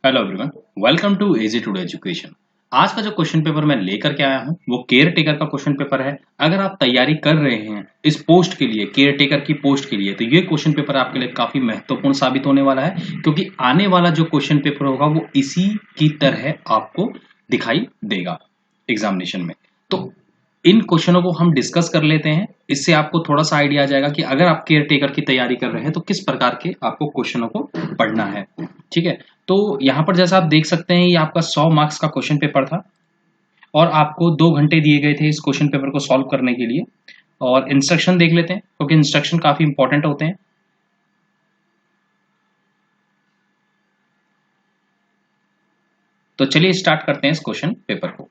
Hello everyone, welcome to easy today education. आज का जो क्वेश्चन पेपर मैं लेकर के आया हूं वो केयर टेकर का क्वेश्चन पेपर है। अगर आप तैयारी कर रहे हैं इस पोस्ट के लिए, केयर टेकर की पोस्ट के लिए, तो ये क्वेश्चन पेपर आपके लिए काफी महत्वपूर्ण साबित होने वाला है, क्योंकि आने वाला जो क्वेश्चन पेपर होगा वो इसी की तरह आपको दिखाई देगा एग्जामिनेशन में। तो इन क्वेश्चनों को हम डिस्कस कर लेते हैं, इससे आपको थोड़ा सा आइडिया आ जाएगा कि अगर आप केयर टेकर की तैयारी कर रहे हैं तो किस प्रकार के आपको क्वेश्चनों को पढ़ना है। ठीक है, तो यहाँ पर जैसा आप देख सकते हैं ये आपका 100 मार्क्स का क्वेश्चन पेपर था और आपको 2 घंटे दिए गए थे इस क्वेश्चन पेपर को सॉल्व करने के लिए। और इंस्ट्रक्शन देख लेते हैं, क्योंकि इंस्ट्रक्शन काफी इंपॉर्टेंट होते हैं। तो चलिए स्टार्ट करते हैं इस क्वेश्चन पेपर को।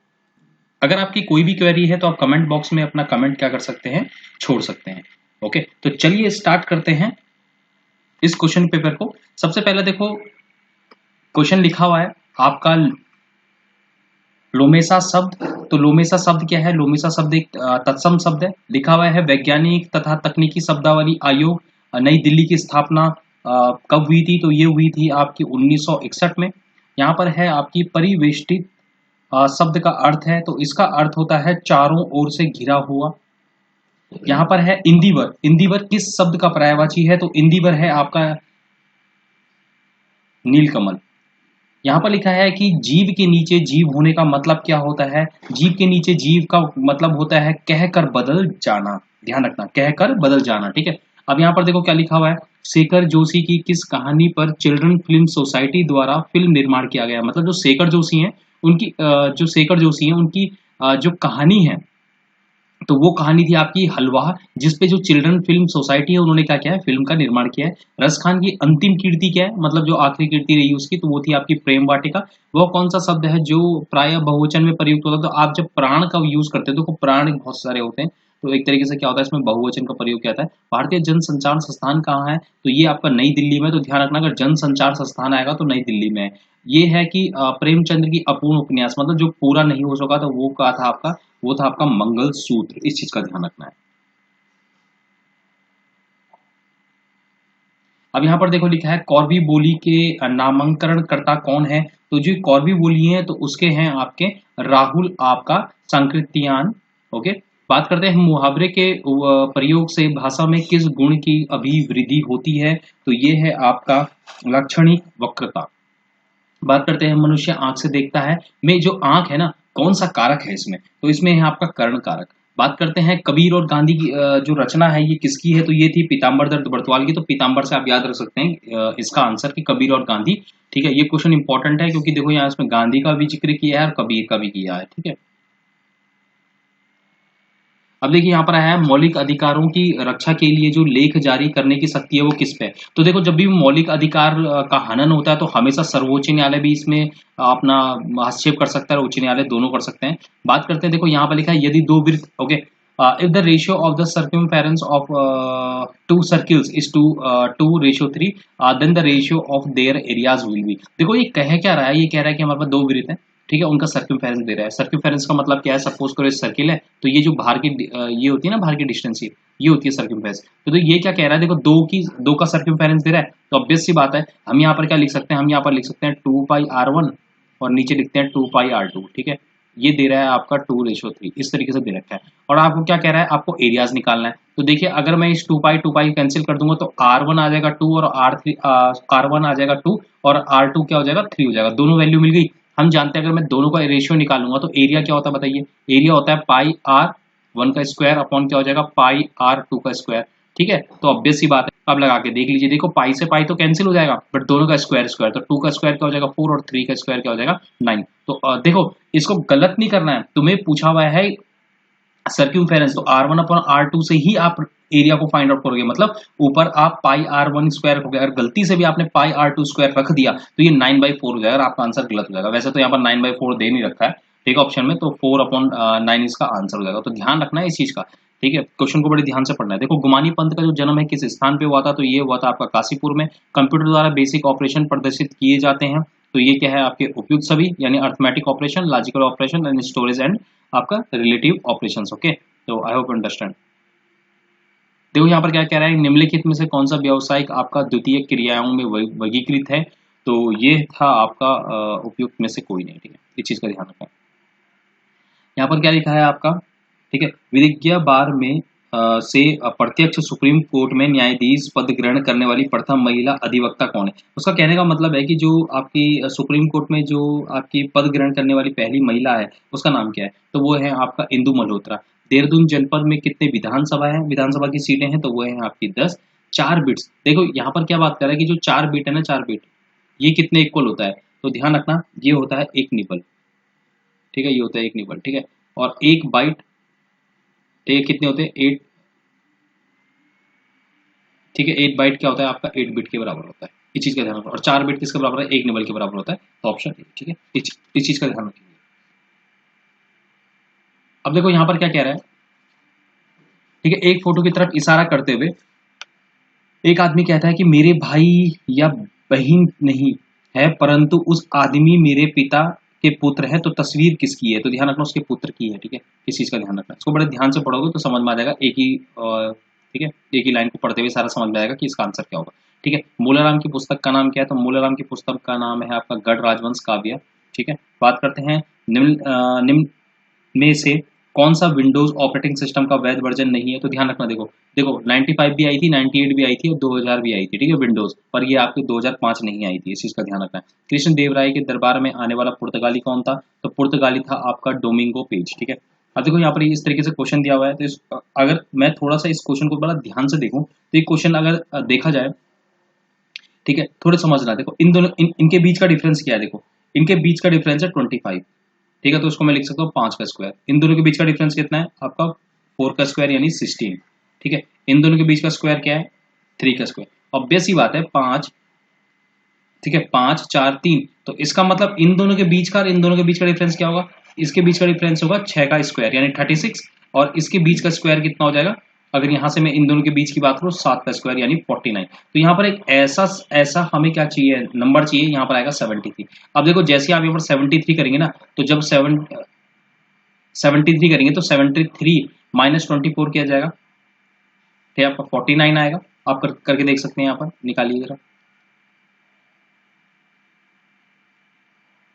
अगर आपकी कोई भी क्वेरी है तो आप कमेंट बॉक्स में अपना कमेंट क्या कर सकते हैं, छोड़ सकते हैं। ओके, तो चलिए स्टार्ट करते हैं इस क्वेश्चन पेपर को। सबसे पहले देखो, क्वेश्चन लिखा हुआ है आपका लोमेसा शब्द। तो लोमेसा शब्द क्या है? लोमेसा शब्द एक तत्सम शब्द है। लिखा हुआ है वैज्ञानिक तथा तकनीकी शब्दावली आयोग, नई दिल्ली की स्थापना कब हुई थी? तो ये हुई थी आपकी 1961 में। यहाँ पर है आपकी परिवेष्टित शब्द का अर्थ है, तो इसका अर्थ होता है चारों ओर से घिरा हुआ। यहाँ पर है इंदिवर। इंदिवर किस शब्द का पर्यायवाची है? तो इंदिवर है आपका नीलकमल। यहाँ पर लिखा है कि जीव के नीचे जीव होने का मतलब क्या होता है? जीव के नीचे जीव का मतलब होता है कहकर बदल जाना। ध्यान रखना, कहकर बदल जाना। ठीक है, अब यहाँ पर देखो क्या लिखा हुआ है। शेखर जोशी की किस कहानी पर चिल्ड्रन फिल्म सोसाइटी द्वारा फिल्म निर्माण किया गया? मतलब जो शेखर जोशी हैं उनकी जो कहानी है, तो वो कहानी थी आपकी हलवा, जिसपे जो चिल्ड्रन फिल्म सोसाइटी है उन्होंने क्या किया है, फिल्म का निर्माण किया है। रस खान की अंतिम कीर्ति क्या है? मतलब जो आखिरी कीर्ति रही उसकी, तो वो थी आपकी प्रेम वाटिका। वो कौन सा शब्द है जो प्राय बहुवचन में प्रयुक्त होता है? तो आप जब प्राण का यूज करते हैं, तो प्राण बहुत सारे होते हैं, तो एक तरीके से क्या होता है, इसमें बहुवचन का प्रयोग किया जाता है। भारतीय जनसंचार संस्थान कहाँ है? तो ये आपका नई दिल्ली में। तो ध्यान रखना, अगर जनसंचार संस्थान आएगा तो नई दिल्ली में है। ये है कि प्रेमचंद्र की अपूर्ण उपन्यास, मतलब जो पूरा नहीं हो सका, तो वो कहा था आपका, वो था आपका मंगल सूत्र। इस चीज का ध्यान रखना है। अब यहाँ पर देखो लिखा है कौरवी बोली के नामांकरणकर्ता कौन है? तो जो कौरवी बोली है तो उसके हैं आपके राहुल आपका सांकृत्यायन। ओके, बात करते हैं मुहावरे के प्रयोग से भाषा में किस गुण की अभिवृद्धि होती है? तो ये है आपका लाक्षणिक वक्रता। बात करते हैं मनुष्य आंख से देखता है में जो आंख है ना, कौन सा कारक है इसमें? तो इसमें है आपका कर्ण कारक। बात करते हैं कबीर और गांधी की जो रचना है ये किसकी है? तो ये थी पीताम्बर दत्त बर्तवाल की। तो पीताम्बर से आप याद रख सकते हैं इसका आंसर कि कबीर और गांधी। ठीक है, ये क्वेश्चन इंपॉर्टेंट है, क्योंकि देखो यहाँ इसमें गांधी का भी जिक्र किया है और कबीर का भी किया है। ठीक है, अब देखिए यहाँ पर आया है मौलिक अधिकारों की रक्षा के लिए जो लेख जारी करने की शक्ति है वो किस पे है? तो देखो, जब भी मौलिक अधिकार का हनन होता है तो हमेशा सर्वोच्च न्यायालय भी इसमें अपना हस्तक्षेप कर सकता है और उच्च न्यायालय, दोनों कर सकते हैं। बात करते हैं, देखो यहाँ पर लिखा है यदि दो वृत्त, okay, if the ratio of the circumference of two circles is to 2:3, then the ratio of their areas will be. देखो ये कह क्या रहा है? ये कह रहा है कि हमारे पास दो वृत्त हैं, ठीक है, उनका सर्कमफेरेंस दे रहा है। सर्कमफेरेंस का मतलब क्या है? सपोज करो सर्किल है, तो ये जो बाहर की ये होती है ना, बाहर की डिस्टेंस, ये होती है सर्कमफेरेंस। तो ये क्या कह रहा है? देखो दो का सर्कमफेरेंस दे रहा है, तो ऑब्वियस सी बात है हम यहाँ पर क्या लिख सकते हैं? हम यहाँ पर लिख सकते हैं 2πr1 और नीचे लिखते हैं 2πr2। ठीक है, ये दे रहा है आपका 2:3, इस तरीके से दे रखा है। और आपको क्या कह रहा है? आपको एरियाज निकालना है। तो देखिए, अगर मैं इस 2π कैंसिल कर दूंगा तो r1 आ जाएगा 2 और r1 आ जाएगा 2 और r2 क्या हो जाएगा? 3 हो जाएगा। दोनों वैल्यू मिल गई। हम जानते हैं अगर मैं दोनों का रेशियो निकालूंगा तो एरिया क्या होता है बताइए? एरिया होता है πr1 का स्क्वायर अपॉन क्या हो जाएगा? πr2 का स्क्वायर। ठीक है, तो ऑब्वियस सी बात है, अब लगा के देख लीजिए। देखो पाई से पाई तो कैंसिल हो जाएगा, बट दोनों का स्क्वायर स्क्वायर, तो 2 का स्क्वायर क्या हो जाएगा? 4 और 3 का स्क्वायर क्या हो जाएगा? 9। तो देखो इसको गलत नहीं करना है, तुम्हें पूछा हुआ है सर्क्यूमफेरेंस, तो r1 अपॉन r2 से ही आप एरिया को फाइंड आउट करोगे। मतलब ऊपर आप πr1 स्क्वायर रखोगे, अगर गलती से भी आपने πr2 स्क्वायर रख दिया तो ये 9/4 हो जाएगा और आपका आंसर गलत हो जाएगा। वैसे तो यहाँ पर 9/4 दे नहीं रखा है, ठीक है, ऑप्शन में, तो 4/9 इसका आंसर हो जाएगा। तो ध्यान रखना है इस चीज का। ठीक है, क्वेश्चन को बड़े ध्यान से पढ़ना है। देखो गुमानी पंथ का जो जन्म है किस स्थान पे हुआ था? तो ये हुआ था आपका काशीपुर में। कंप्यूटर द्वारा बेसिक ऑपरेशन प्रदर्शित किए जाते हैं, तो ये क्या है? आपके उपयुक्त सभी, यानी arithmetic operation, logical operation and storage and आपका रिलेटिव ऑपरेशंस। ओके, तो आई होप अंडरस्टैंड। देखो यहाँ पर क्या कह रहा है, निम्नलिखित में से कौन सा व्यावसायिक आपका द्वितीय क्रियाओं में वर्गीकृत है? तो ये था आपका उपयुक्त में से कोई नहीं, ठीक है, इस चीज का ध्यान रखना। यहाँ पर क्या लिखा है आपका, ठीक है, विधिज्ञा बार में से प्रत्यक्ष सुप्रीम कोर्ट में न्यायाधीश पद ग्रहण करने वाली प्रथम महिला अधिवक्ता कौन है। उसका कहने का मतलब है कि जो आपकी सुप्रीम कोर्ट में जो आपकी पद ग्रहण करने वाली पहली महिला है उसका नाम क्या है, तो वो है आपका इंदु मल्होत्रा। देहरादून जनपद में कितने विधानसभा है, विधानसभा की सीटें हैं, तो वो है आपकी 10। 4 बिट्स, देखो यहाँ पर क्या बात कर रहा है कि जो 4 बिट है ना, 4 बिट ये कितने इक्वल होता है, तो ध्यान रखना ये होता है 1 निबल, ठीक है, ये होता है 1 निबल, ठीक है। और 1 बाइट, ठीक है, कितने होते हैं 8, ठीक है, 8 बाइट क्या होता है आपका 8 बिट के बराबर होता है, इस चीज का ध्यान रखना। और 4 बिट किसके बराबर है, 1 निबल के बराबर होता है, तो ऑप्शन ए, ठीक है, इस चीज का ध्यान रखेंगे। अब देखो यहाँ पर क्या कह रहा है, ठीक है, एक फोटो की तरफ इशारा करते हुए एक आदमी कहता है कि मेरे भाई या बहन नहीं है, परंतु उस आदमी मेरे पिता के पुत्र है, तो तस्वीर किसकी है, तो ध्यान रखना उसके पुत्र की है, ठीक है, इस चीज का ध्यान रखना। इसको बड़े ध्यान से पढ़ोगे तो समझ में आ जाएगा, एक ही ठीक है, एक ही लाइन को पढ़ते हुए सारा समझ में आएगा कि इसका आंसर क्या होगा, ठीक है। मूलाराम की पुस्तक का नाम क्या है, तो मूलाराम की पुस्तक का नाम है आपका गढ़ राजवंश काव्य, ठीक है। बात करते हैं निम्न में से कौन सा विंडोज ऑपरेटिंग सिस्टम का वैध वर्जन नहीं है, तो ध्यान रखना, देखो देखो 95 भी आई थी, 98 भी आई थी और 2000 भी आई थी, ठीक है, विंडोज, पर ये आपके 2005 नहीं आई थी, इस चीज का ध्यान रखना है। कृष्ण देव राय के दरबार में आने वाला पुर्तगाली कौन था, तो पुर्तगाली था आपका डोमिंगो पेज, ठीक है। अब देखो यहाँ पर इस तरीके से क्वेश्चन दिया हुआ है, तो अगर मैं थोड़ा सा इस क्वेश्चन को बड़ा ध्यान से देखूं तो ये क्वेश्चन अगर देखा जाए, ठीक है, थोड़े समझना, देखो इन दोनों इनके बीच का डिफरेंस क्या है, देखो इनके बीच का डिफरेंस है 25, ठीक है, तो उसको मैं लिख सकता हूँ 5 का स्क्वायर। इन दोनों के बीच का डिफरेंस कितना है आपका 4 का स्क्वायर यानी 16, ठीक है। इन दोनों के बीच का स्क्वायर क्या है 3 का स्क्वायर, ऑब्वियस ही बात है 5, ठीक है, 5 4 3, तो इसका मतलब इन दोनों के बीच का और इन दोनों के बीच का डिफरेंस क्या होगा, इसके बीच का डिफरेंस होगा 6 का स्क्वायर यानी 36, और इसके बीच का स्क्वायर कितना हो जाएगा, अगर यहां से मैं इन दोनों के बीच की बात करूं 7 का स्क्वायर यानी 49। तो यहाँ पर एक ऐसा ऐसा हमें क्या चाहिए, नंबर चाहिए, यहाँ पर आएगा 73। अब देखो जैसे आप यहाँ पर 73 करेंगे ना, तो जब 73 करेंगे तो 73 माइनस 24 किया जाएगा, ठीक है, आपका 49 आएगा। आप करके देख सकते हैं, यहाँ पर निकालिए जरा,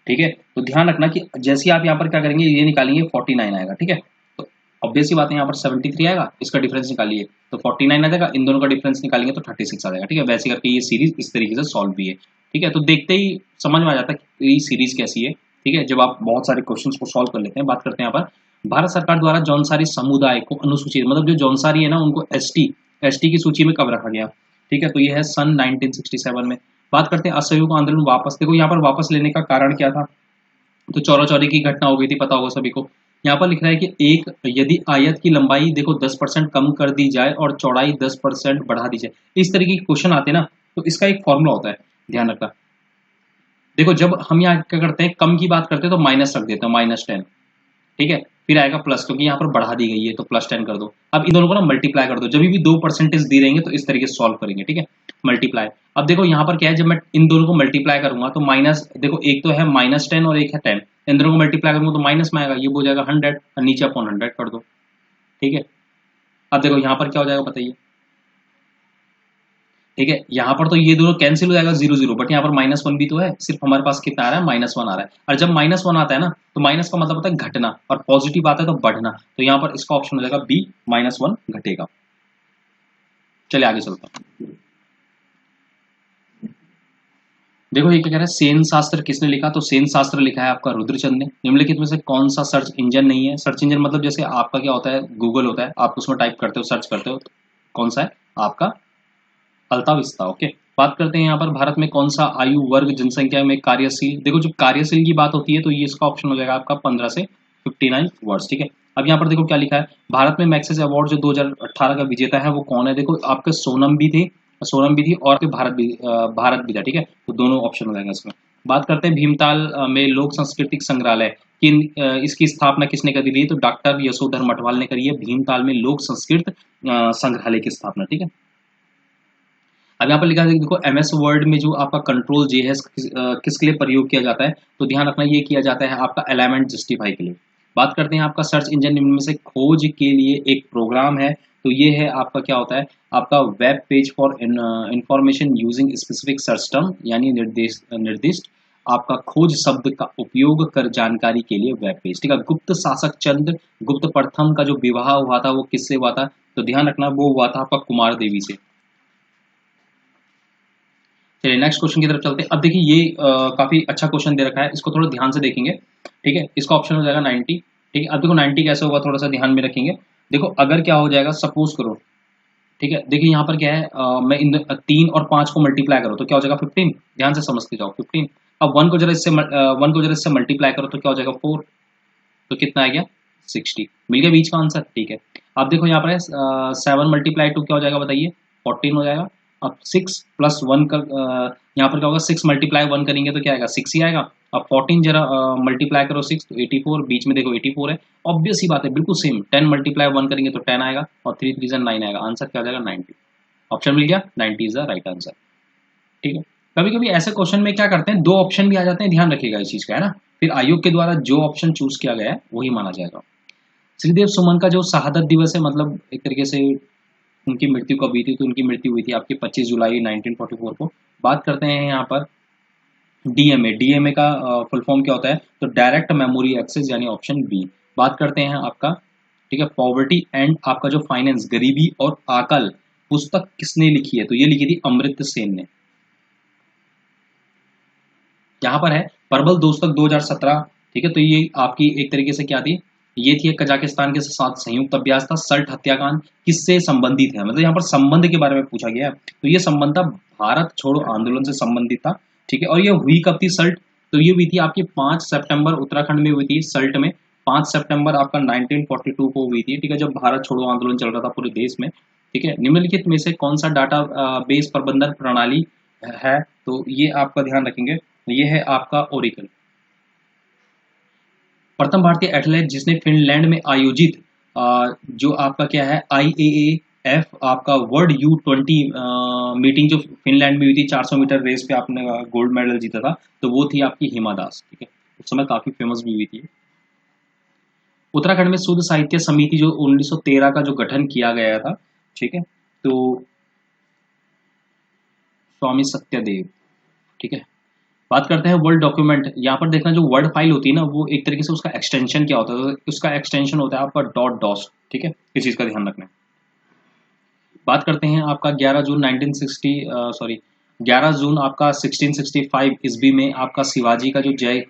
ठीक है। तो ध्यान रखना कि जैसे आप यहाँ पर क्या करेंगे, ये निकालेंगे 49 आएगा, ठीक है। तो ऑब्वियस सी बात है, यहाँ पर 73 आएगा, इसका डिफरेंस निकालिए तो 49 आ जाएगा, इन दोनों का डिफरेंस निकालेंगे तो 36 आ जाएगा, ठीक है। वैसे करके ये सीरीज इस तरीके से सॉल्व भी है, ठीक है। तो देखते ही समझ में आ जाता है कि ये सीरीज कैसी है, ठीक है, जब आप बहुत सारे क्वेश्चन को सॉल्व कर लेते हैं। बात करते हैं यहाँ पर भारत सरकार द्वारा जौनसारी समुदाय को अनुसूचित, मतलब जो जौनसारी है ना उनको एसटी की सूची में कब रखा गया, ठीक है, तो ये है सन 1967 में। बात करते हैं असहयोग आंदोलन वापस, देखो यहाँ पर वापस लेने का कारण क्या था, तो चौरा चौरी की घटना हो गई थी, पता होगा सभी को। यहाँ पर लिख रहा है कि एक यदि आयत की लंबाई देखो 10% कम कर दी जाए और चौड़ाई 10% बढ़ा दी जाए, इस तरीके के क्वेश्चन आते हैं ना, तो इसका एक फॉर्मूला होता है, ध्यान रखना। देखो जब हम यहाँ क्या करते हैं, कम की बात करते हैं तो माइनस रख देते हैं, -10, ठीक है, फिर आएगा प्लस, क्योंकि यहाँ पर बढ़ा दी गई है तो +10 कर दो। अब इन दोनों को ना मल्टीप्लाई कर दो, जब भी 2 परसेंटेज दी रहेंगे तो इस तरीके से सॉल्व करेंगे, ठीक है, मल्टीप्लाई। अब देखो यहाँ पर क्या है, जब मैं इन दोनों को मल्टीप्लाई करूंगा तो माइनस, देखो एक तो है -10 और एक है 10, इन दोनों को मल्टीप्लाई करूंगा तो माइनस में आएगा, ये हो जाएगा 100 और नीचे अपॉन 100 कर दो, ठीक है। अब देखो यहाँ पर क्या हो जाएगा बताइए, ठीक है, यहाँ पर तो ये दोनों कैंसिल हो जाएगा 0 0, बट यहाँ पर -1 भी तो है, सिर्फ हमारे पास कितना आ रहा है -1 आ रहा है। और जब -1 आता है ना, तो माइनस का मतलब होता है घटना, और पॉजिटिव आता है तो बढ़ना, तो यहाँ पर इसका ऑप्शन हो जाएगा बी, -1 घटेगा। चलिए आगे चलते हैं। देखो ये क्या कह रहा है, सेन शास्त्र किसने लिखा, तो सेन शास्त्र लिखा है आपका रुद्रचंद ने। निम्नलिखित में से कौन सा सर्च इंजन नहीं है, सर्च इंजन मतलब जैसे आपका क्या होता है, गूगल होता है, आप उसमें टाइप करते हो, सर्च करते हो, तो कौन सा है आपका अल्ता विस्ता, ओके। बात करते हैं यहाँ पर भारत में कौन सा आयु वर्ग जनसंख्या में कार्यशील, देखो जब कार्यशील की बात होती है तो ये इसका ऑप्शन हो जाएगा आपका 15 से 59 वर्ष, ठीक है। अब यहाँ पर देखो क्या लिखा है, भारत में मैक्सेस अवार्ड जो 2018 का विजेता है वो कौन है, देखो आपके सोनम भी थी और भारत भी था, ठीक है, तो दोनों ऑप्शन हो जाएंगे इसमें। बात करते हैं भीमताल में लोक सांस्कृतिक संग्रहालय इसकी स्थापना किसने करी थी, तो डॉक्टर यशोधर मठवाल ने करी है भीमताल में लोक संस्कृत संग्रहालय की स्थापना, ठीक है। अब यहाँ पर लिखा है देखो MS वर्ड में जो आपका कंट्रोल J है किसके लिए प्रयोग किया जाता है, तो ध्यान रखना ये किया जाता है आपका अलाइनमेंट जस्टिफाई के लिए, बात करते हैं आपका सर्च इंजन निम्न में से खोज के लिए एक प्रोग्राम है, तो ये है आपका क्या होता है, आपका web page for information using specific search term, यानी निर्दिष्ट आपका खोज शब्द का उपयोग कर जानकारी के लिए वेब पेज। ठीक है, गुप्त शासक चंद्र गुप्त प्रथम का जो विवाह हुआ था वो किससे हुआ था, तो ध्यान रखना वो हुआ था आपका कुमार देवी से। चलिए नेक्स्ट क्वेश्चन की तरफ चलते हैं। अब देखिए ये काफी अच्छा क्वेश्चन दे रखा है, इसको थोड़ा ध्यान से देखेंगे। ठीक है, इसका ऑप्शन हो जाएगा 90। ठीक है, अब देखो 90 कैसे होगा, थोड़ा सा ध्यान में रखेंगे। देखो अगर क्या हो जाएगा, सपोज करो, ठीक है, देखिए यहाँ पर क्या है, मैं इन 3 और 5 को मल्टीप्लाई करो तो क्या हो जाएगा 15। ध्यान से समझते जाओ 15। अब 1 को जरा इससे मल्टीप्लाई करो तो क्या हो जाएगा 4। तो कितना आ गया 60। मिल गया बीच का आंसर। ठीक है, अब देखो यहाँ पर 7 मल्टीप्लाई 2 क्या हो जाएगा बताइए, 14 हो जाएगा। अब 6 प्लस 1 का यहाँ पर क्या होगा, 6 मल्टीप्लाई 1 करेंगे तो क्या आएगा 6 ही आएगा। अब 14 जरा मल्टीप्लाई करो 6 तो 84, बीच में देखो 84 है। ऑब्वियस ही बात है, बिल्कुल सेम। 10 मल्टीप्लाई 1 करेंगे तो 10 आएगा और 3 3 9 आएगा। आंसर क्या हो जाएगा 90। ऑप्शन मिल गया, 90 इज द राइट आंसर। ठीक है, कभी कभी ऐसे क्वेश्चन में क्या करते हैं, 2 ऑप्शन भी आ जाते हैं, ध्यान रखिएगा इस चीज का, है ना। फिर आयोग के द्वारा जो ऑप्शन चूज किया गया है वही माना जाएगा। श्रीदेव सुमन का जो शहादत दिवस है, मतलब एक तरीके से उनकी मृत्यु कब हुई थी, तो उनकी मृत्यु हुई थी आपकी 25 जुलाई 1944 को। बात करते हैं यहाँ पर डीएमए। डीएमए का फुल फॉर्म क्या होता है, तो डायरेक्ट मेमोरी एक्सेस, यानी ऑप्शन बी। बात करते हैं आपका, ठीक है, पॉवर्टी एंड आपका जो फाइनेंस, गरीबी और आकल, पुस्तक किसने लिखी है, तो ये लिखी थी अमृत सेन ने। यहाँ पर है प्रबल दोस्तक 2017। ठीक है, तो ये आपकी एक तरीके से क्या थी, ये थी एक कजाकिस्तान के साथ संयुक्त अभ्यास था। सल्ट हत्याकांड किससे संबंधित है, मतलब यहाँ पर संबंध के बारे में पूछा गया है, तो ये संबंध था भारत छोड़ो आंदोलन से संबंधित था। ठीक है, और ये हुई कब थी सल्ट, तो ये हुई थी आपकी 5 सितंबर उत्तराखंड में हुई थी सल्ट में। 5 सितंबर आपका 1942 को हुई थी। ठीक है, जब भारत छोड़ो आंदोलन चल रहा था पूरे देश में। ठीक है, निम्नलिखित में से कौन सा डाटा बेस प्रबंधन प्रणाली है, तो ये आपका ध्यान रखेंगे, ये है आपका ओरिकल। प्रथम भारतीय एथलीट जिसने फिनलैंड में आयोजित जो आपका क्या है IAAF आपका वर्ल्ड U20 मीटिंग जो फिनलैंड में हुई थी, 400 मीटर रेस पे आपने गोल्ड मेडल जीता था, तो वो थी आपकी हिमा दास। ठीक है, उस समय काफी फेमस भी हुई थी। उत्तराखंड में शुद्ध साहित्य समिति जो 1913 का जो गठन किया गया था, ठीक है, तो स्वामी सत्यदेव। ठीक है, बात करते हैं वर्ड डॉक्यूमेंट। यहाँ पर देखना जो वर्ड फाइल होती है ना, वो एक तरीके से उसका एक्सटेंशन क्या होता है, तो उसका एक्सटेंशन होता है आपका डॉट डॉस। ठीक है, इस चीज का ध्यान रखना है। बात करते हैं आपका 11 जून 11 जून आपका 1665 ईस्वी में आपका शिवाजी का जो जय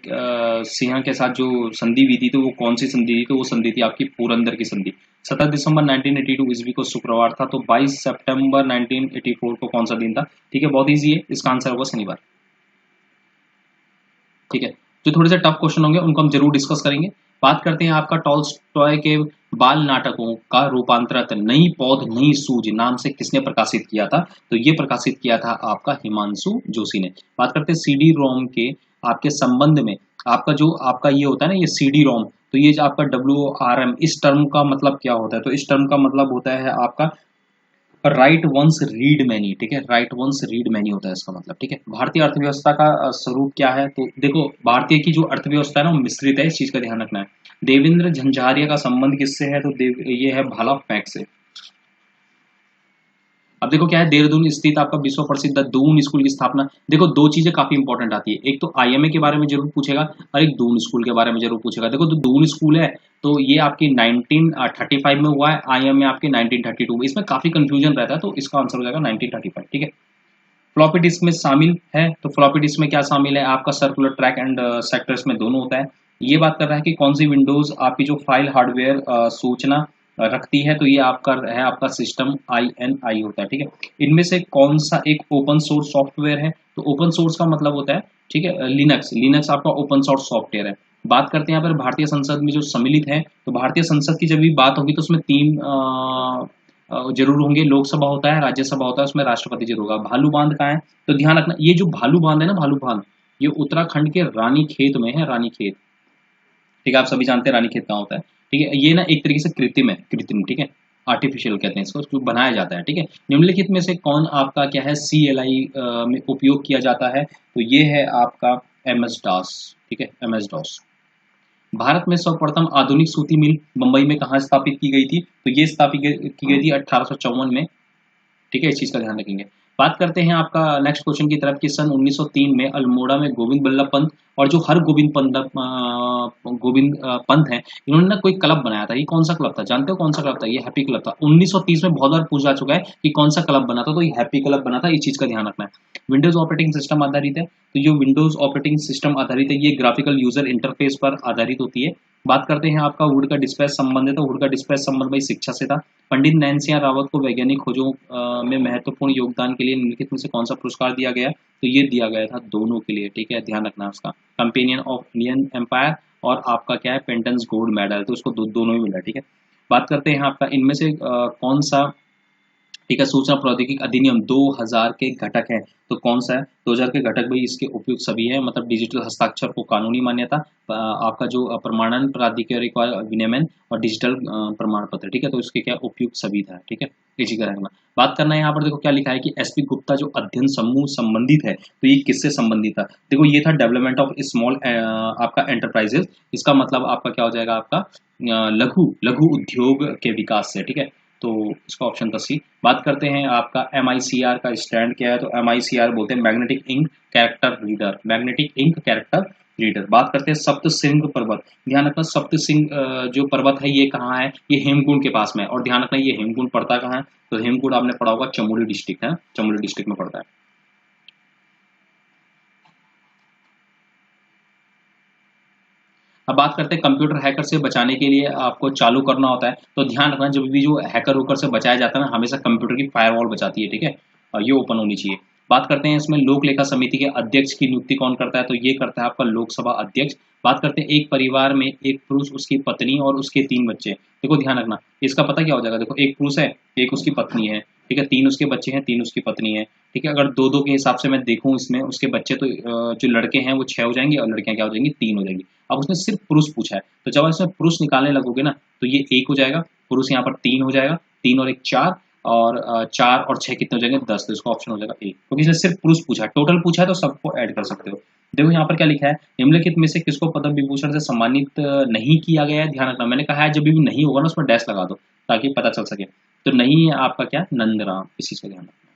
सिंह के साथ जो संधि हुई थी, तो वो कौन सी संधि थी, तो वो संधि थी आपकी पुरंदर की संधि। 17 दिसंबर 1982 ईस्वी को शुक्रवार था, तो 22 सितंबर 1984 को कौन सा दिन था। ठीक है, बहुत ईजी है, इसका आंसर होगा शनिवार। ठीक है, जो थोड़े से टफ क्वेश्चन होंगे उनको हम जरूर डिस्कस करेंगे। बात करते हैं आपका टॉल्स्टॉय के बाल नाटकों का रूपांतरित नई पौध नई सूझ नाम से किसने प्रकाशित किया था, तो ये प्रकाशित किया था आपका हिमांशु जोशी ने। बात करते हैं सीडी रोम के आपके संबंध में, आपका जो आपका ये होता है ना, ये सीडी रोम, तो ये जो आपका WRM, इस टर्म का मतलब क्या होता है, तो इस टर्म का मतलब होता है आपका राइट वंस रीड मैनी। ठीक है, राइट वंस रीड मैनी होता है इसका मतलब। ठीक है, भारतीय अर्थव्यवस्था का स्वरूप क्या है, तो देखो भारतीय की जो अर्थव्यवस्था है ना वो मिश्रित है, इस चीज का ध्यान रखना है। देवेंद्र झंझारिया का संबंध किससे है, तो ये है भाला फेंक से। अब देखो क्या है, देहरादून स्थित आपका विश्व प्रसिद्ध दून स्कूल की स्थापना। देखो दो चीजें काफी इंपॉर्टेंट आती है, एक तो IMA के बारे में जरूर पूछेगा और एक दून स्कूल के बारे में जरूर पूछेगा। देखो तो दून स्कूल है तो ये आपकी 1935 में हुआ है, IMA आपके 1932 में। इसमें काफी कंफ्यूजन रहता है, तो इसका आंसर हो जाएगा 1935। ठीक है, फ्लॉपी डिस्क में शामिल है, तो फ्लॉपी डिस्क में क्या शामिल है आपका सर्कुलर ट्रैक एंड सेक्टर्स में दोनों होता है। ये बात कर रहा है कि कौन सी विंडोज आपकी जो फाइल हार्डवेयर सूचना रखती है, तो ये आपका है आपका सिस्टम INI होता है। ठीक है, इनमें से कौन सा एक ओपन सोर्स सॉफ्टवेयर है, तो ओपन सोर्स का मतलब होता है, ठीक है, लिनक्स। लिनक्स आपका ओपन सोर्स सॉफ्टवेयर है। बात करते हैं यहाँ पर भारतीय संसद में जो सम्मिलित है, तो भारतीय संसद की जब भी बात होगी तो उसमें 3 जरूर होंगे, लोकसभा होता है, राज्यसभा होता है, उसमें राष्ट्रपति जरूर होगा। भालू बांध कहाँ है, तो ध्यान रखना ये जो भालू बांध है ना, भालू बांध ये उत्तराखंड के रानी खेत में है, रानी खेत। ठीक है, आप सभी जानते हैं रानी खेत कहाँ होता है। ठीक है, ये ना एक तरीके से कृत्रिम है, कृत्रिम, ठीक है, आर्टिफिशियल कहते हैं इसको, जो बनाया जाता है। ठीक है, निम्नलिखित में से कौन आपका क्या है CLI में उपयोग किया जाता है, तो ये है आपका MS DOS। ठीक है, MS DOS। भारत में सर्वप्रथम आधुनिक सूती मिल मुंबई में कहाँ स्थापित की गई थी? तो ये स्थापित की गई थी 1854 में। ठीक है, इस चीज़ का ध्यान रखेंगे। बात करते हैं आपका नेक्स्ट क्वेश्चन की तरफ कि सन 1903 में अल्मोड़ा में गोविंद बल्लभ पंत और जो हर गोविंद पंत हैं, इन्होंने ना कोई क्लब बनाया था। ये कौन सा क्लब था? जानते हो कौन सा क्लब था? ये हैप्पी क्लब था। 1930 में बहुत बार पूछा जा चुका है कि कौन सा क्लब बना था, तो ये हैप्पी क्लब बना था। इस चीज़ का ध्यान रखना है। विंडोज ऑपरेटिंग सिस्टम आधारित है, तो जो विंडोज ऑपरेटिंग सिस्टम आधारित है ये ग्राफिकल यूजर इंटरफेस पर आधारित होती है। बात करते हैं आपका वुड का डिस्पैच संबंध है, तो वुड का डिस्पैच संबंध भाई शिक्षा से था। पंडित नैनसिंह रावत को वैज्ञानिक खोजों में महत्वपूर्ण योगदान के लिए निम्नलिखित में से कौन सा पुरस्कार दिया गया? तो ये दिया गया था दोनों के लिए। ठीक है, ध्यान रखना उसका। कंपेनियन ऑफ इंडियन एम्पायर और आपका क्या है, पेंटन्स गोल्ड मेडल, तो उसको दोनों ही मिला। ठीक है, बात करते हैं आपका इनमें से कौन सा, ठीक है, सूचना प्रौद्योगिकी अधिनियम 2000 के घटक है, तो कौन सा है? 2000 के घटक भाई इसके उपयुक्त सभी है, मतलब डिजिटल हस्ताक्षर को कानूनी मान्यता, आपका जो प्रमाणन प्राधिकारी का विनियमन और डिजिटल प्रमाण पत्र। ठीक है, तो इसके क्या उपयुक्त सभी था। ठीक है, इसी का रखना। बात करना है यहाँ पर, देखो क्या लिखा है कि एसपी गुप्ता जो अध्ययन समूह संबंधित है, तो ये किससे संबंधित था? देखो ये था डेवलपमेंट ऑफ स्मॉल आपका एंटरप्राइजेस। इसका मतलब आपका क्या हो जाएगा, आपका लघु लघु उद्योग के विकास से। ठीक है, तो इसका ऑप्शन था सी। बात करते हैं आपका MICR का स्टैंड क्या है, तो MICR बोलते हैं magnetic ink character reader, magnetic ink character reader. बात करते हैं सप्त सिंह पर्वत। ध्यान रखना सप्त सिंह जो पर्वत है ये कहाँ है? ये हेमकुंड के पास में है। और ध्यान रखना ये हेमकुंड पड़ता कहाँ है? तो हेमकुंड आपने पढ़ा होगा चमोली डिस्ट्रिक्ट है, चमोली डिस्ट्रिक्ट में पड़ता है। अब बात करते हैं कंप्यूटर हैकर से बचाने के लिए आपको चालू करना होता है, तो ध्यान रखना जब भी जो हैकर होकर से बचाया जाता है ना, हमेशा कंप्यूटर की फायरवॉल बचाती है। ठीक है, और ये ओपन होनी चाहिए। बात करते हैं इसमें लोक लेखा समिति के अध्यक्ष की नियुक्ति कौन करता है, तो ये करता है आपका लोकसभा अध्यक्ष। बात करते हैं एक परिवार में एक पुरुष, उसकी पत्नी और उसके 3 बच्चे। देखो ध्यान रखना, इसका पता क्या हो जाएगा, देखो एक पुरुष है, एक उसकी पत्नी है, ठीक है, 3 उसके बच्चे हैं, 3 उसकी पत्नी है। ठीक है, अगर दो दो के हिसाब से मैं देखूं इसमें उसके बच्चे, तो जो लड़के हैं वो 6 हो जाएंगे और लड़कियां क्या हो जाएंगी, 3 हो जाएंगी। अब उसने सिर्फ पुरुष पूछा है, तो जब इसमें पुरुष निकालने लगोगे ना, तो ये 1 हो जाएगा, पुरुष यहाँ पर 3 हो जाएगा, 3 और 1 4, और 4 और 6 कितने हो जाएंगे, 10। तो इसका ऑप्शन हो जाएगा ए, क्योंकि इसने सिर्फ पुरुष पूछा है। टोटल पूछा है तो सबको ऐड कर सकते हो। देखो यहाँ पर क्या लिखा है, निम्नलिखित में से किसको पद्म विभूषण से सम्मानित नहीं किया गया है? ध्यान रखना, मैंने कहा है जब भी नहीं होगा ना उसमें डैश लगा दो ताकि पता चल सके। तो नहीं है आपका क्या, नंदराम, इस चीज का ध्यान रखना।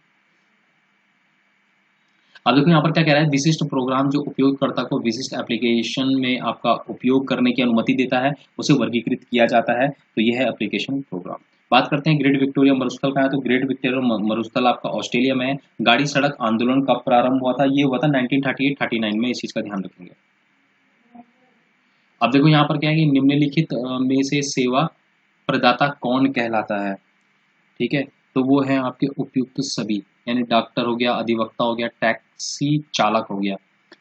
अब देखो यहाँ पर क्या कह रहा है, विशिष्ट प्रोग्राम जो उपयोगकर्ता को विशिष्ट एप्लीकेशन में आपका उपयोग करने की अनुमति देता है, उसे वर्गीकृत किया जाता है, तो यह है एप्लीकेशन प्रोग्राम। बात करते हैं ग्रेट विक्टोरिया मरुस्थल कहाँ है, तो ग्रेट विक्टोरिया मरुस्थल आपका ऑस्ट्रेलिया में है। गाड़ी सड़क आंदोलन कब प्रारंभ हुआ था? ये हुआ था 1938-39 में, इस चीज का ध्यान रखेंगे। अब देखो यहाँ पर क्या है कि निम्नलिखित में से सेवा प्रदाता कौन कहलाता है? ठीक है, तो वो है आपके उपयुक्त सभी, यानी डॉक्टर हो गया, अधिवक्ता हो गया, टैक्सी चालक हो गया।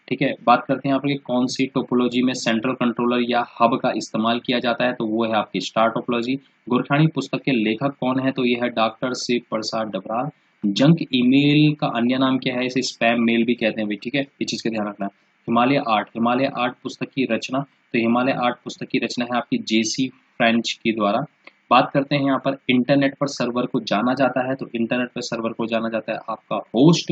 ठीक है, बात करते हैं यहाँ पर कि कौन सी टोपोलॉजी में सेंट्रल कंट्रोलर या हब का इस्तेमाल किया जाता है, तो वो है आपकी स्टार टोपोलॉजी। गोरखानी पुस्तक के लेखक कौन है, तो ये है डॉक्टर शिव प्रसाद डबराल। जंक ईमेल का अन्य नाम क्या है? इसे स्पैम मेल भी कहते हैं भाई। ठीक है, ये चीज़ का ध्यान रखना। हिमालय आर्ट पुस्तक की रचना, तो हिमालय आर्ट पुस्तक की रचना है आपकी JC फ्रेंच के द्वारा। बात करते हैं यहाँ पर इंटरनेट पर सर्वर को जाना जाता है, तो इंटरनेट पर सर्वर को जाना जाता है आपका होस्ट।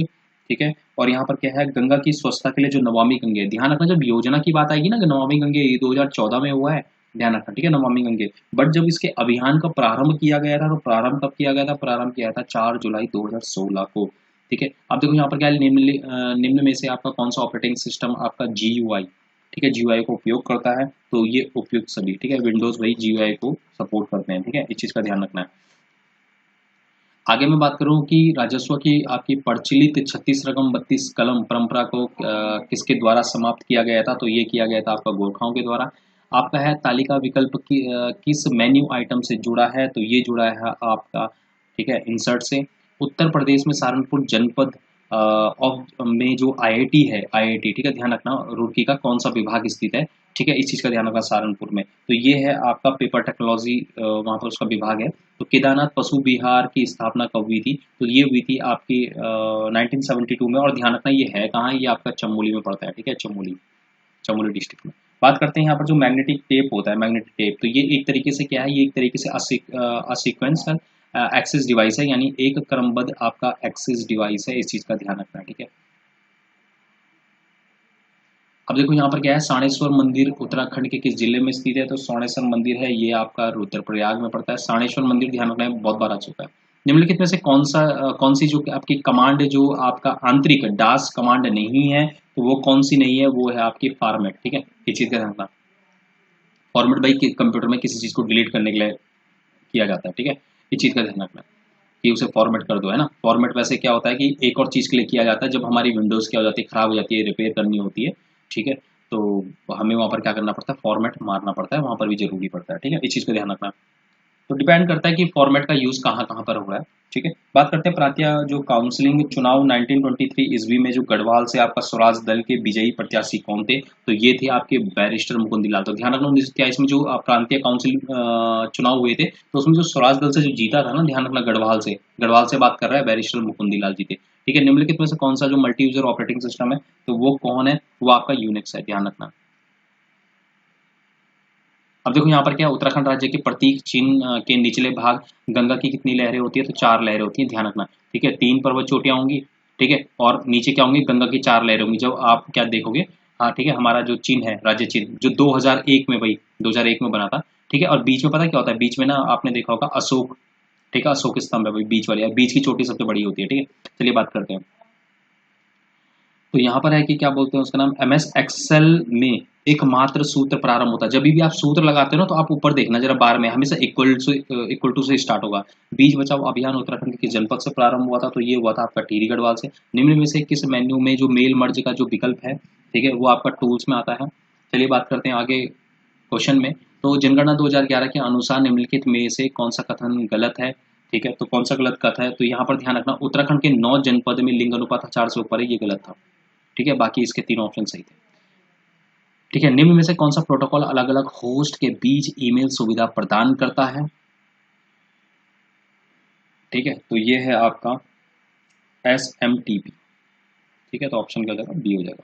ठीक है, और यहाँ पर क्या है, गंगा की स्वच्छता के लिए जो नमामि गंगे, ध्यान रखना जब योजना की बात आएगी ना, नमामि गंगे ये 2014 में हुआ है, ध्यान रखना। ठीक है, नमामि गंगे। बट जब इसके अभियान का प्रारंभ किया गया था, तो प्रारंभ कब किया गया था? प्रारंभ किया था 4 जुलाई 2016 को। ठीक है, अब देखो यहाँ पर क्या है, निम्न में से आपका कौन सा ऑपरेटिंग सिस्टम आपका GUI, ठीक है, GUI को उपयोग करता है, तो ये उपयुक्त सभी। ठीक है, विंडोज वही GUI को सपोर्ट करते हैं। ठीक है, इस चीज का ध्यान रखना है। आगे मैं बात करूं कि राजस्व की आपकी प्रचलित 36 रकम 32 कलम परंपरा को किसके द्वारा समाप्त किया गया था, तो ये किया गया था आपका गोरखाओं के द्वारा। आपका है तालिका विकल्प किस मेन्यू आइटम से जुड़ा है, तो ये जुड़ा है आपका, ठीक है, इंसर्ट से। उत्तर प्रदेश में सहारनपुर जनपद ऑफ में जो IIT है, IIT, ठीक है, ध्यान रखना, रुड़की का कौन सा विभाग स्थित है? ठीक है, इस चीज़ का ध्यान रखना, सहारनपुर में। तो ये है आपका पेपर टेक्नोलॉजी, वहाँ पर उसका विभाग है। तो केदारनाथ पशु विहार की स्थापना कब हुई थी, तो ये हुई थी आपकी 1972 में। और ध्यान रखना ये है कहाँ, ये आपका चमोली में पड़ता है। ठीक है, चमोली, चमोली डिस्ट्रिक्ट में। बात करते हैं यहाँ पर जो मैग्नेटिक टेप होता है, मैग्नेटिक टेप, तो ये एक तरीके से क्या है, ये एक तरीके से असिक्वेंस एक्सेस डिवाइस है, यानी एक क्रमबद्ध आपका एक्सेस डिवाइस है, इस चीज़ का ध्यान रखना है। ठीक है, अब देखो यहाँ पर क्या है, साणेश्वर मंदिर उत्तराखंड के किस जिले में स्थित है, तो साणेश्वर मंदिर है ये आपका रुद्रप्रयाग में पड़ता है। साणेश्वर मंदिर ध्यान रखना है, बहुत बार आ चुका है। निम्नलिखित में से कौन सी जो आपकी कमांड है जो आपका आंतरिक डास कमांड नहीं है, तो वो कौन सी नहीं है, वो है आपकी फॉर्मेट। ठीक है, इस चीज का ध्यान रखना। फॉर्मेट भाई कंप्यूटर में किसी चीज को डिलीट करने के लिए किया जाता है। ठीक है, इस चीज का ध्यान रखना कि उसे फॉर्मेट कर दो, है ना। फॉर्मेट वैसे क्या होता है कि एक और चीज के लिए किया जाता है, जब हमारी विंडोज क्या हो जाती है, खराब हो जाती है, रिपेयर करनी होती है। ठीक है, तो हमें वहां पर क्या करना पड़ता है, फॉर्मेट मारना पड़ता है, वहां पर भी जरूरी पड़ता है। ठीक है, इस चीज का ध्यान रखना। तो डिपेंड करता है कि फॉर्मेट का यूज कहाँ कहाँ पर हो रहा है। ठीक है, बात करते हैं प्रांतीय जो काउंसलिंग चुनाव 1923 ईस्वी में जो गढ़वाल से आपका स्वराज दल के विजयी प्रत्याशी कौन थे, तो ये थे आपके बैरिस्टर मुकुंदलाल। तो ध्यान रखना 1923 में जो प्रांतीय काउंसिल चुनाव हुए थे, तो उसमें जो स्वराज दल से जो जीता था ना, ध्यान रखना गढ़वाल से बात कर रहा है, बैरिस्टर मुकुंदलाल जी थे। ठीक है, निम्नलिखित में से कौन सा जो मल्टी यूजर ऑपरेटिंग सिस्टम है, तो वो कौन है, वो आपका यूनिक्स है, ध्यान रखना। अब देखो यहाँ पर क्या, उत्तराखंड राज्य के प्रतीक चिन्ह के निचले भाग गंगा की कितनी लहरें होती है, तो 4 लहरें होती हैं, ध्यान रखना। ठीक है, 3 पर्वत चोटियां होंगी। ठीक है, और नीचे क्या होंगी, गंगा की 4 लहरें होंगी। जब आप क्या देखोगे, हाँ ठीक है, हमारा जो चिन्ह है, राज्य चिन्ह जो 2001 में भाई 2001 में बना था। ठीक है, और बीच में पता क्या होता है, बीच में ना आपने देखा होगा अशोक। ठीक है, अशोक स्तंभ है भाई बीच वाली, बीच की चोटी सबसे बड़ी होती है। ठीक है, चलिए बात करते हैं। तो यहाँ पर है कि क्या बोलते हैं उसका नाम, MS एक्सेल में एकमात्र सूत्र प्रारंभ होता है। जब भी आप सूत्र लगाते हो ना, तो आप ऊपर देखना जरा, बार में हमेशा इक्वल टू से स्टार्ट होगा। बीज बचाओ अभियान उत्तराखंड के किस जनपद से प्रारंभ हुआ था, तो ये हुआ था आपका टिहरी गढ़वाल से। निम्न में से किस मेन्यू में जो मेल मर्ज का जो विकल्प है, ठीक है, वो आपका टूल्स में आता है। चलिए बात करते हैं आगे क्वेश्चन में। तो जनगणना 2011 के अनुसार निम्नलिखित में से कौन सा कथन गलत है। ठीक है, तो कौन सा गलत कथन है, तो यहाँ पर ध्यान रखना, उत्तराखंड के 9 जनपद में लिंग अनुपात 4 से ऊपर है, ये गलत था। ठीक है, बाकी इसके 3 ऑप्शन सही थे। ठीक है, निम्न में से कौन सा प्रोटोकॉल अलग अलग होस्ट के बीच ईमेल सुविधा प्रदान करता है। ठीक है, तो ये है आपका SMTP। ठीक है, तो ऑप्शन क्या हो जाएगा, बी हो जाएगा।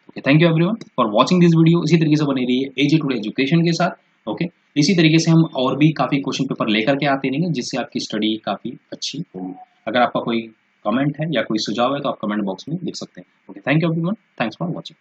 Okay, thank you everyone for watching this video. इसी तरीके से बने रहिए एजी टुडे एजुकेशन के साथ। ओके, इसी तरीके से हम और भी काफ़ी क्वेश्चन पेपर लेकर के आते रहेंगे, जिससे आपकी स्टडी काफ़ी अच्छी होगी। अगर आपका कोई कमेंट है या कोई सुझाव है, तो आप कमेंट बॉक्स में लिख सकते हैं। Okay, thank you everyone, thanks for watching.